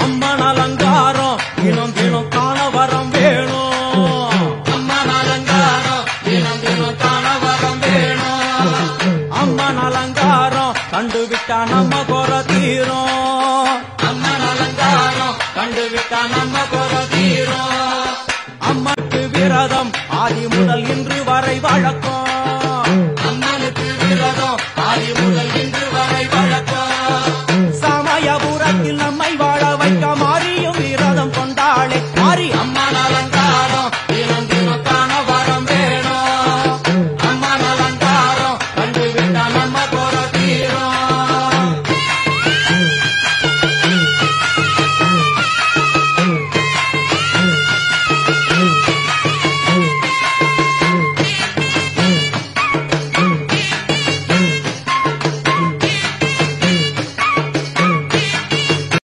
அம்மன் அலங்காரம் தினம் தினம் காண வரம் வேணும். அம்மன் அலங்காரம் தினம் தினம் காண வரம் வேணும். அம்மன் அலங்காரம் கண்டுவிட்டா நம்ம குறை தீரும். அம்மன் அலங்காரம் கண்டுவிட்டா நம்ம குறை தீரும். அம்மனுக்கு விரதம் ஆதி முதல் இன்று வரை வழக்கம். அம்மனுக்கு விரதம் ஆதி முதல் இன்று வரை வழக்கம். சமயபுரத்தில் நம்மை